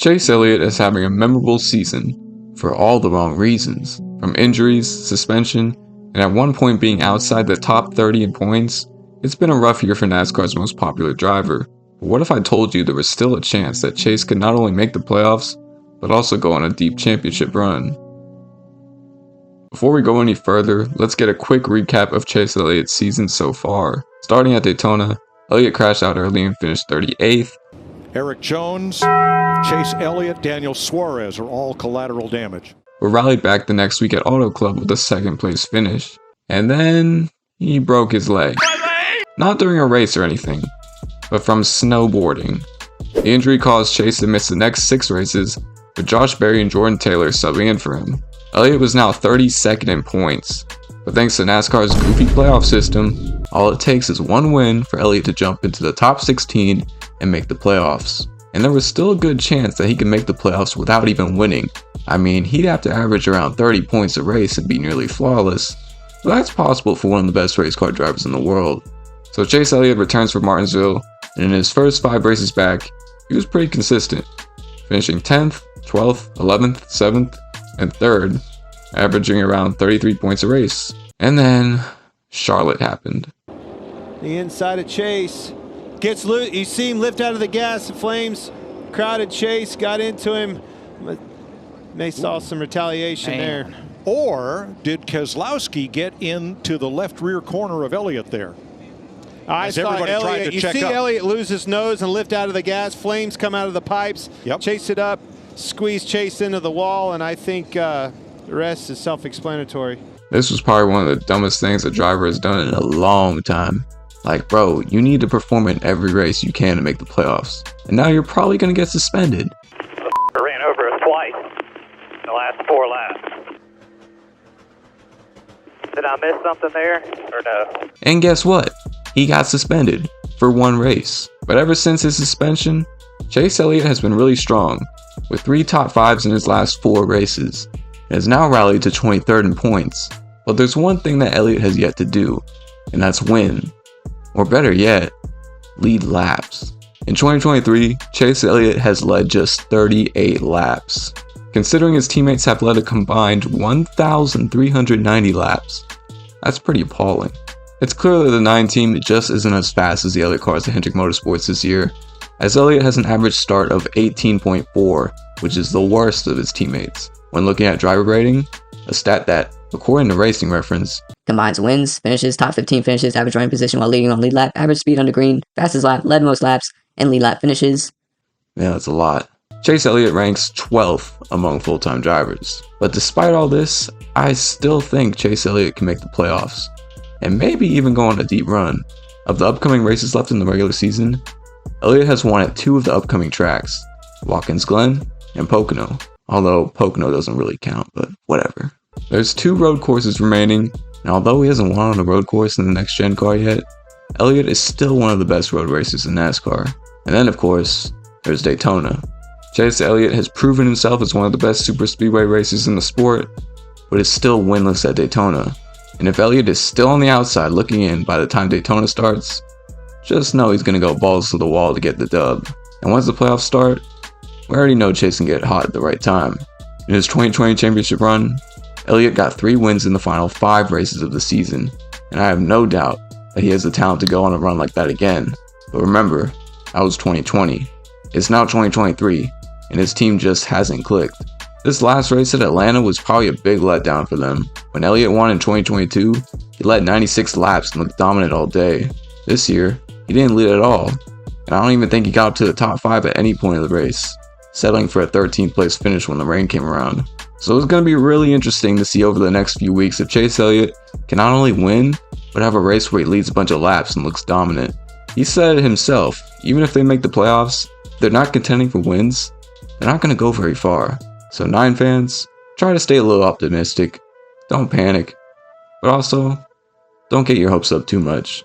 Chase Elliott is having a memorable season for all the wrong reasons, from injuries, suspension, and at one point being outside the top 30 in points. It's been a rough year for NASCAR's most popular driver. But what if I told you there was still a chance that Chase could not only make the playoffs, but also go on a deep championship run? Before we go any further, let's get a quick recap of Chase Elliott's season so far. Starting at Daytona, Elliott crashed out early and finished 38th. Eric Jones, Chase Elliott, Daniel Suarez are all collateral damage. But rallied back the next week at Auto Club with a second place finish. And then he broke his leg. Not during a race or anything, but from snowboarding. The injury caused Chase to miss the next 6 races, with Josh Berry and Jordan Taylor subbing in for him. Elliott was now 32nd in points, but thanks to NASCAR's goofy playoff system, all it takes is one win for Elliott to jump into the top 16 and make the playoffs. And there was still a good chance that he could make the playoffs without even winning. I mean, he'd have to average around 30 points a race and be nearly flawless, but that's possible for one of the best race car drivers in the world. So Chase Elliott returns for Martinsville, and in his first 5 races back, he was pretty consistent, finishing 10th, 12th, 11th, 7th, and 3rd, averaging around 33 points a race. And then Charlotte happened. The inside of Chase gets loose. You see him lift out of the gas. The Flames crowded Chase, got into him. They saw some retaliation there. Or did Keselowski get into the left rear corner of Elliott there? I saw Elliott. You see Elliott lose his nose and lift out of the gas. Flames come out of the pipes. Yep. Chase it up, squeeze Chase into the wall, and I think the rest is self-explanatory. This was probably one of the dumbest things a driver has done in a long time. Like, bro, you need to perform in every race you can to make the playoffs. And now you're probably going to get suspended. Ran over us twice in the last 4 laps. Did I miss something there, or no? And guess what? He got suspended for 1 race. But ever since his suspension, Chase Elliott has been really strong, with 3 top 5s in his last 4 races, and has now rallied to 23rd in points. But there's one thing that Elliott has yet to do, and that's win. Or better yet, lead laps. In 2023, Chase Elliott has led just 38 laps. Considering his teammates have led a combined 1,390 laps, that's pretty appalling. It's clear that the 9 team just isn't as fast as the other cars at Hendrick Motorsports this year, as Elliott has an average start of 18.4, which is the worst of his teammates. When looking at driver rating, a stat that, according to Racing Reference, combines wins, finishes, top 15 finishes, average running position while leading on lead lap, average speed under green, fastest lap, led most laps, and lead lap finishes. Yeah, that's a lot. Chase Elliott ranks 12th among full-time drivers. But despite all this, I still think Chase Elliott can make the playoffs, and maybe even go on a deep run. Of the upcoming races left in the regular season, Elliott has won at 2 of the upcoming tracks, Watkins Glen and Pocono. Although Pocono doesn't really count, but whatever. There's 2 road courses remaining, and although he hasn't won on a road course in the next gen car yet, Elliott is still one of the best road racers in NASCAR. And then of course, there's Daytona. Chase Elliott has proven himself as one of the best super speedway racers in the sport, but is still winless at Daytona. And if Elliott is still on the outside looking in by the time Daytona starts, just know he's going to go balls to the wall to get the dub. And once the playoffs start, we already know Chase can get hot at the right time. In his 2020 championship run, Elliott got 3 wins in the final 5 races of the season, and I have no doubt that he has the talent to go on a run like that again. But remember, that was 2020. It's now 2023, and his team just hasn't clicked. This last race at Atlanta was probably a big letdown for them. When Elliott won in 2022, he led 96 laps and looked dominant all day. This year, he didn't lead at all, and I don't even think he got up to the top 5 at any point of the race, settling for a 13th place finish when the rain came around. So it's going to be really interesting to see over the next few weeks if Chase Elliott can not only win, but have a race where he leads a bunch of laps and looks dominant. He said it himself, even if they make the playoffs, if they're not contending for wins, they're not going to go very far. So 9 fans, try to stay a little optimistic, don't panic, but also, don't get your hopes up too much.